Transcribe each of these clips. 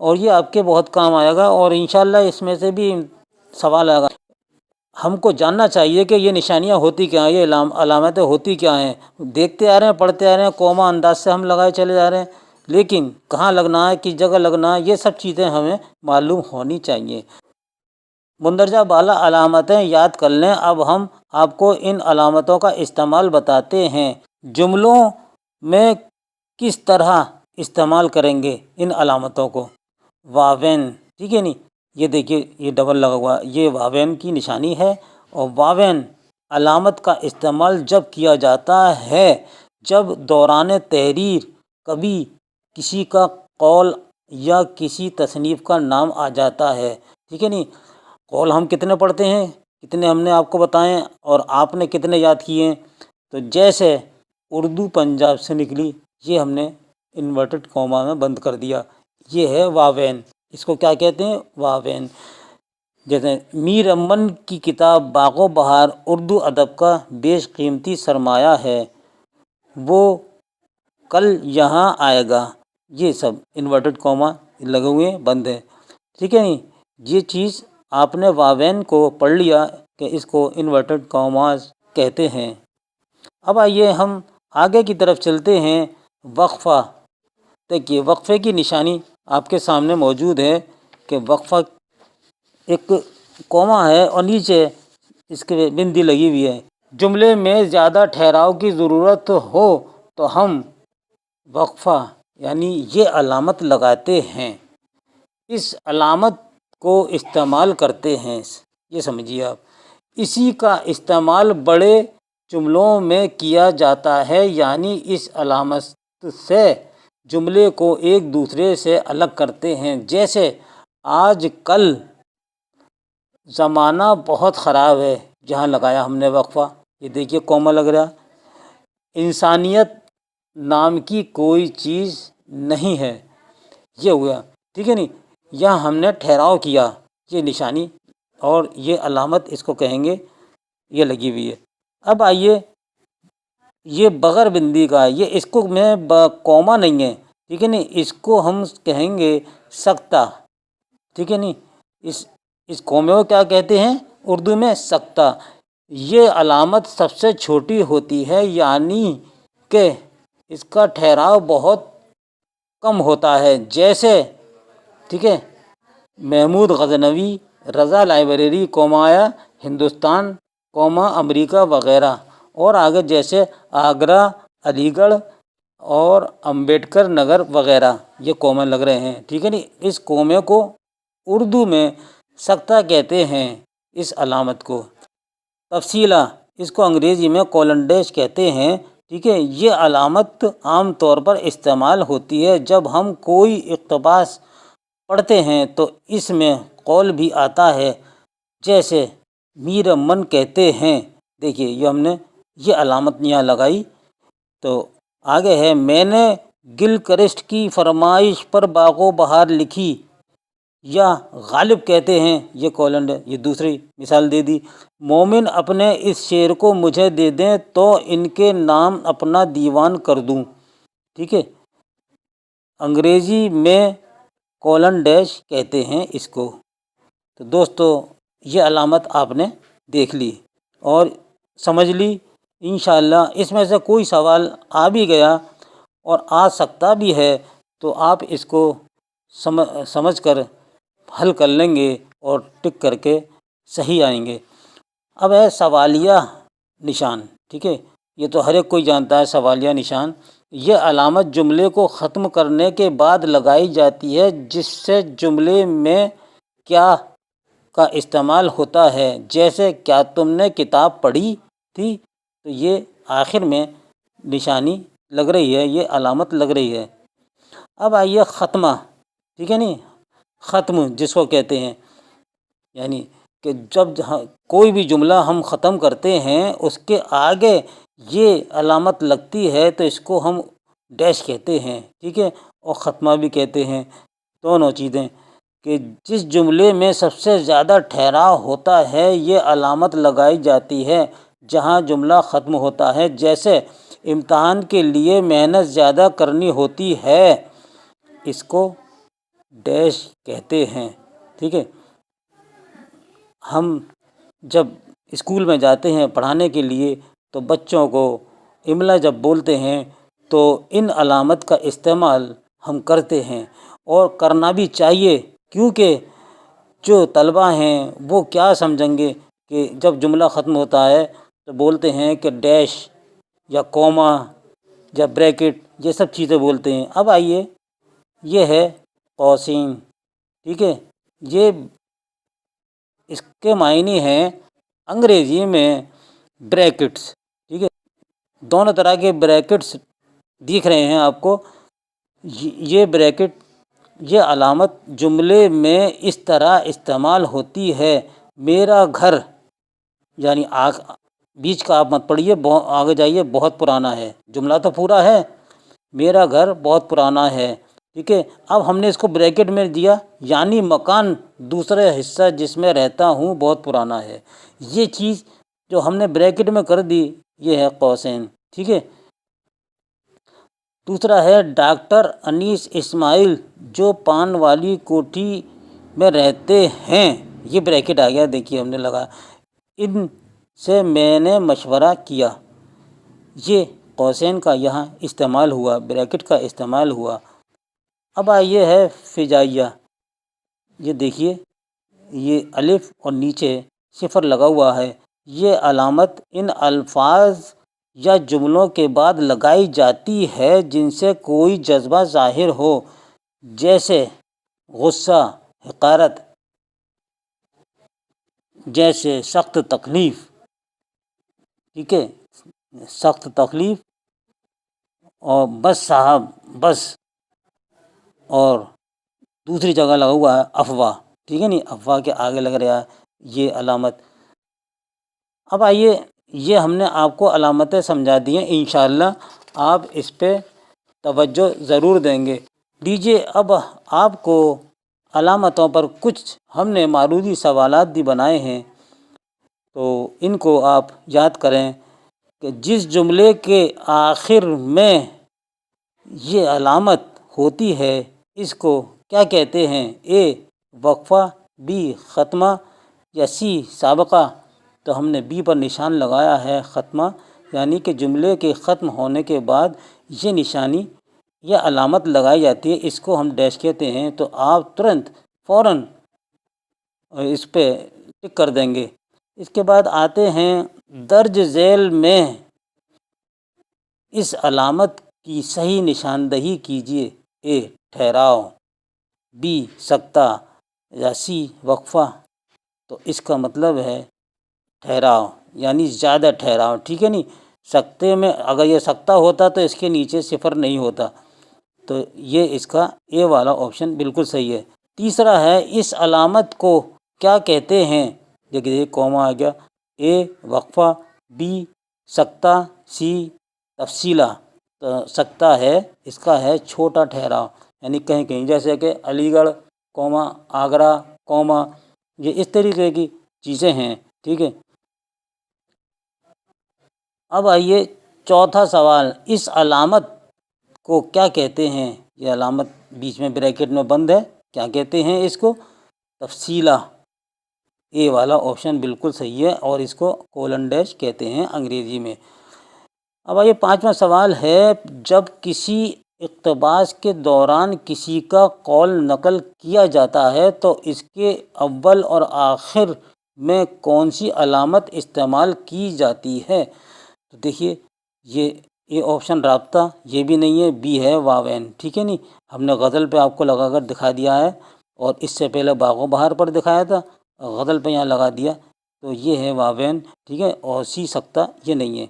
اور یہ آپ کے بہت کام آئے گا، اور انشاءاللہ اس میں سے بھی سوال آئے گا۔ ہم کو جاننا چاہیے کہ یہ نشانیاں ہوتی کیا ہیں، یہ علامتیں ہوتی کیا ہیں۔ دیکھتے آ رہے ہیں، پڑھتے آ رہے ہیں، کوما انداز سے ہم لگائے چلے جا رہے ہیں، لیکن کہاں لگنا ہے، کس جگہ لگنا ہے، یہ سب چیزیں ہمیں معلوم ہونی چاہیے۔ مندرجہ بالا علامتیں یاد کر لیں۔ اب ہم آپ کو ان علامتوں کا استعمال بتاتے ہیں۔ جملوں میں کس طرح استعمال کریں گے ان علامتوں کو؟ واوین، ٹھیک ہے نہیں، یہ دیکھیے یہ ڈبل لگا ہوا، یہ واوین کی نشانی ہے۔ اور واوین علامت کا استعمال جب کیا جاتا ہے جب دوران تحریر کبھی کسی کا قول یا کسی تصنیف کا نام آ جاتا ہے، ٹھیک ہے نہیں۔ قول ہم کتنے پڑھتے ہیں، کتنے ہم نے آپ کو بتائیں، اور آپ نے کتنے یاد کیے ہیں؟ تو جیسے اردو پنجاب سے نکلی، یہ ہم نے انورٹڈ کوما میں بند کر دیا، یہ ہے واوین۔ اس کو کیا کہتے ہیں؟ واوین۔ جیسے میر امن کی کتاب باغ و بہار اردو ادب کا بیش قیمتی سرمایہ ہے، وہ کل یہاں آئے گا، یہ سب انورٹڈ کوما لگے ہوئے بند ہے، ٹھیک ہے نہیں۔ یہ چیز آپ نے واوین کو پڑھ لیا کہ اس کو انورٹڈ کوماز کہتے ہیں۔ اب آئیے ہم آگے کی طرف چلتے ہیں۔ وقفہ، دیکھیے وقفے کی نشانی آپ کے سامنے موجود ہے کہ وقفہ ایک کوما ہے اور نیچے اس کے بندی لگی ہوئی ہے۔ جملے میں زیادہ ٹھہراؤ کی ضرورت ہو تو ہم وقفہ یعنی یہ علامت لگاتے ہیں، اس علامت کو استعمال کرتے ہیں، یہ سمجھیے آپ۔ اسی کا استعمال بڑے جملوں میں کیا جاتا ہے، یعنی اس علامت سے جملے کو ایک دوسرے سے الگ کرتے ہیں۔ جیسے آج کل زمانہ بہت خراب ہے، جہاں لگایا ہم نے وقفہ، یہ دیکھیے کوما لگ رہا۔ انسانیت نام کی کوئی چیز نہیں ہے، یہ ہوا، ٹھیک ہے نہیں۔ یہاں ہم نے ٹھہراؤ کیا، یہ نشانی اور یہ علامت اس کو کہیں گے، یہ لگی ہوئی ہے۔ اب آئیے یہ بغیر بندی کا ہے، یہ اس کو میں کوما نہیں ہے، ٹھیک ہے نہیں، اس کو ہم کہیں گے سکتہ، ٹھیک ہے نہیں۔ اس کومے کو کیا کہتے ہیں اردو میں؟ سکتہ۔ یہ علامت سب سے چھوٹی ہوتی ہے، یعنی کہ اس کا ٹھہراؤ بہت کم ہوتا ہے، جیسے ٹھیک ہے محمود غزنوی، رضا لائبریری کومایا ہندوستان کوما امریکہ وغیرہ، اور آگے جیسے آگرہ، علی گڑھ اور امبیڈکر نگر وغیرہ، یہ کومے لگ رہے ہیں، ٹھیک ہے نہیں۔ اس کومے کو اردو میں سکتہ کہتے ہیں، اس علامت کو۔ تفصیلہ، اس کو انگریزی میں کولن ڈیش کہتے ہیں، ٹھیک ہے۔ یہ علامت عام طور پر استعمال ہوتی ہے جب ہم کوئی اقتباس پڑھتے ہیں تو اس میں قول بھی آتا ہے، جیسے میر امن کہتے ہیں، دیکھیے یہ ہم نے یہ علامت یہاں لگائی۔ تو آگے ہے میں نے گل کرسٹ کی فرمائش پر باغ و بہار لکھی، یا غالب کہتے ہیں، یہ کولن ہے، یہ دوسری مثال دے دی۔ مومن اپنے اس شعر کو مجھے دے دیں تو ان کے نام اپنا دیوان کر دوں، ٹھیک ہے۔ انگریزی میں کولن ڈیش کہتے ہیں اس کو۔ تو دوستو یہ علامت آپ نے دیکھ لی اور سمجھ لی انشاءاللہ۔ اس میں سے کوئی سوال آ بھی گیا اور آ سکتا بھی ہے تو آپ اس کو سمجھ کر حل کر لیں گے اور ٹک کر کے صحیح آئیں گے۔ اب ہے سوالیہ نشان، ٹھیک ہے، یہ تو ہر ایک کوئی جانتا ہے سوالیہ نشان۔ یہ علامت جملے کو ختم کرنے کے بعد لگائی جاتی ہے، جس سے جملے میں کیا کا استعمال ہوتا ہے، جیسے کیا تم نے کتاب پڑھی تھی، تو یہ آخر میں نشانی لگ رہی ہے، یہ علامت لگ رہی ہے۔ اب آئیے ختمہ، ٹھیک ہے نہیں، ختم جس کو کہتے ہیں، یعنی کہ جب کوئی بھی جملہ ہم ختم کرتے ہیں اس کے آگے یہ علامت لگتی ہے تو اس کو ہم ڈیش کہتے ہیں، ٹھیک ہے، اور ختمہ بھی کہتے ہیں، دونوں چیزیں۔ کہ جس جملے میں سب سے زیادہ ٹھہراؤ ہوتا ہے یہ علامت لگائی جاتی ہے جہاں جملہ ختم ہوتا ہے، جیسے امتحان کے لیے محنت زیادہ کرنی ہوتی ہے، اس کو ڈیش کہتے ہیں، ٹھیک ہے۔ ہم جب اسکول میں جاتے ہیں پڑھانے کے لیے تو بچوں کو املا جب بولتے ہیں تو ان علامت کا استعمال ہم کرتے ہیں اور کرنا بھی چاہیے، کیونکہ جو طلبہ ہیں وہ کیا سمجھیں گے کہ جب جملہ ختم ہوتا ہے تو بولتے ہیں کہ ڈیش یا کوما یا بریکٹ، یہ سب چیزیں بولتے ہیں۔ اب آئیے، یہ ہے قوسین، ٹھیک ہے۔ یہ اس کے معنی ہیں انگریزی میں بریکٹس، ٹھیک ہے۔ دونوں طرح کے بریکٹس دکھ رہے ہیں آپ کو۔ یہ بریکٹ، یہ علامت جملے میں اس طرح استعمال ہوتی ہے: میرا گھر، یعنی بیچ کا آپ مت پڑھیے، آگے جائیے، بہت پرانا ہے، جملہ تو پورا ہے، میرا گھر بہت پرانا ہے، ٹھیک ہے۔ اب ہم نے اس کو بریکٹ میں دیا، یعنی مکان دوسرے حصہ جس میں رہتا ہوں بہت پرانا ہے۔ یہ چیز جو ہم نے بریکٹ میں کر دی، یہ ہے قوسین، ٹھیک ہے۔ دوسرا ہے ڈاکٹر انیس اسماعیل جو پان والی کوٹھی میں رہتے ہیں، یہ بریکٹ آ گیا، دیکھیے ہم نے لگا، ان سے میں نے مشورہ کیا، یہ قوسین کا یہاں استعمال ہوا، بریکٹ کا استعمال ہوا۔ اب آئیے ہے فجائیہ، یہ دیکھیے، یہ الف اور نیچے صفر لگا ہوا ہے، یہ علامت ان الفاظ یا جملوں کے بعد لگائی جاتی ہے جن سے کوئی جذبہ ظاہر ہو، جیسے غصہ، حقارت، جیسے سخت تکلیف، ٹھیک ہے، سخت تکلیف، اور بس صاحب، بس، اور دوسری جگہ لگا ہوا ہے افواہ، ٹھیک ہے، نہیں، افواہ کے آگے لگ رہا ہے یہ علامت۔ اب آئیے، یہ ہم نے آپ کو علامتیں سمجھا دی ہیں، انشاءاللہ آپ اس پہ توجہ ضرور دیں گے۔ لیجیے اب آپ کو علامتوں پر کچھ ہم نے معروضی سوالات بھی بنائے ہیں، تو ان کو آپ یاد کریں کہ جس جملے کے آخر میں یہ علامت ہوتی ہے اس کو کیا کہتے ہیں؟ اے وقفہ، بی ختمہ، یا سی سابقہ؟ تو ہم نے بی پر نشان لگایا ہے ختمہ، یعنی کہ جملے کے ختم ہونے کے بعد یہ نشانی، یہ علامت لگائی جاتی ہے، اس کو ہم ڈیش کہتے ہیں۔ تو آپ ترنت فوراً اس پہ ٹک کر دیں گے۔ اس کے بعد آتے ہیں درج ذیل میں اس علامت کی صحیح نشاندہی کیجیے: اے ٹھہراؤ، بی سکتہ، یا سی وقفہ؟ تو اس کا مطلب ہے ٹھہراؤ، یعنی زیادہ ٹھہراؤ، ٹھیک ہے، نہیں، سکتے میں اگر یہ سکتہ ہوتا تو اس کے نیچے صفر نہیں ہوتا، تو یہ اس کا اے والا آپشن بالکل صحیح ہے۔ تیسرا ہے اس علامت کو کیا کہتے ہیں؟ دیکھیے کوما آ گیا، اے وقفہ، بی سکتہ، سی تفصیلہ۔ تو سکتہ ہے، اس کا ہے چھوٹا ٹھہراؤ، یعنی کہیں کہیں، جیسے کہ علی گڑھ کوما آگرہ کوما، یہ اس طریقے کی چیزیں ہیں، ٹھیک ہے۔ اب آئیے چوتھا سوال، اس علامت کو کیا کہتے ہیں؟ یہ علامت بیچ میں بریکٹ میں بند ہے، کیا کہتے ہیں اس کو؟ تفصیلہ، اے والا آپشن بالکل صحیح ہے، اور اس کو کولن ڈیش کہتے ہیں انگریزی میں۔ اب آئیے پانچواں سوال ہے، جب کسی اقتباس کے دوران کسی کا قول نقل کیا جاتا ہے تو اس کے اول اور آخر میں کون سی علامت استعمال کی جاتی ہے؟ تو دیکھیے، یہ آپشن رابطہ، یہ بھی نہیں ہے، بی ہے واوین، ٹھیک ہے، نہیں، ہم نے غزل پہ آپ کو لگا کر دکھا دیا ہے، اور اس سے پہلے باغ و بہار پر دکھایا تھا، غزل پہ یہاں لگا دیا، تو یہ ہے واوین، ٹھیک ہے، اور سی سکتہ یہ نہیں ہے۔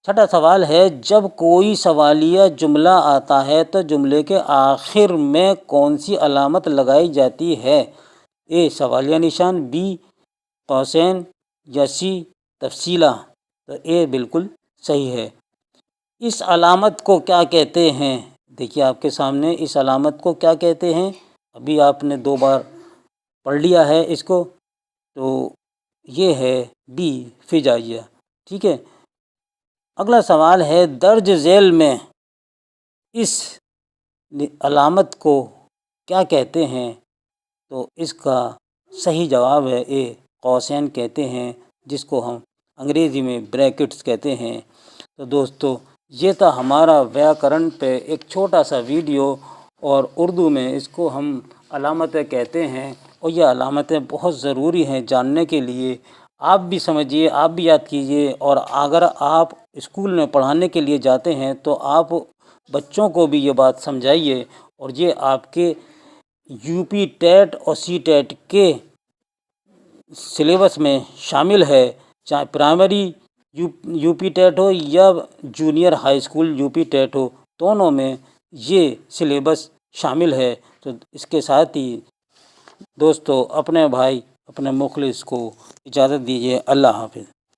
چھٹا سوال ہے، جب کوئی سوالیہ جملہ آتا ہے تو جملے کے آخر میں کون سی علامت لگائی جاتی ہے؟ اے سوالیہ نشان، بی قوسین، یا سی تفصیلہ؟ تو اے بالکل صحیح ہے۔ اس علامت کو کیا کہتے ہیں؟ دیکھیے آپ کے سامنے، اس علامت کو کیا کہتے ہیں؟ ابھی آپ نے 2 بار پڑھ لیا ہے اس کو، تو یہ ہے بی فجائیہ، ٹھیک ہے۔ اگلا سوال ہے، درج ذیل میں اس علامت کو کیا کہتے ہیں؟ تو اس کا صحیح جواب ہے اے، قوسین کہتے ہیں، جس کو ہم انگریزی میں بریکٹس کہتے ہیں۔ تو دوستو یہ تھا ہمارا ویاکرن پہ ایک چھوٹا سا ویڈیو، اور اردو میں اس کو ہم علامتیں کہتے ہیں، اور یہ علامتیں بہت ضروری ہیں جاننے کے لیے۔ آپ بھی سمجھیے، آپ بھی یاد کیجیے، اور اگر آپ اسکول میں پڑھانے کے لیے جاتے ہیں تو آپ بچوں کو بھی یہ بات سمجھائیے، اور یہ آپ کے یو پی ٹیٹ اور سی ٹیٹ کے سلیبس میں شامل ہے، چاہے پرائمری یو پی ٹیٹ ہو یا junior high school U P TET ہو، دونوں میں یہ سلیبس شامل ہے۔ تو اس کے ساتھ ہی دوستو اپنے بھائی اپنے مخلص کو اجازت دیجیے۔ اللہ حافظ۔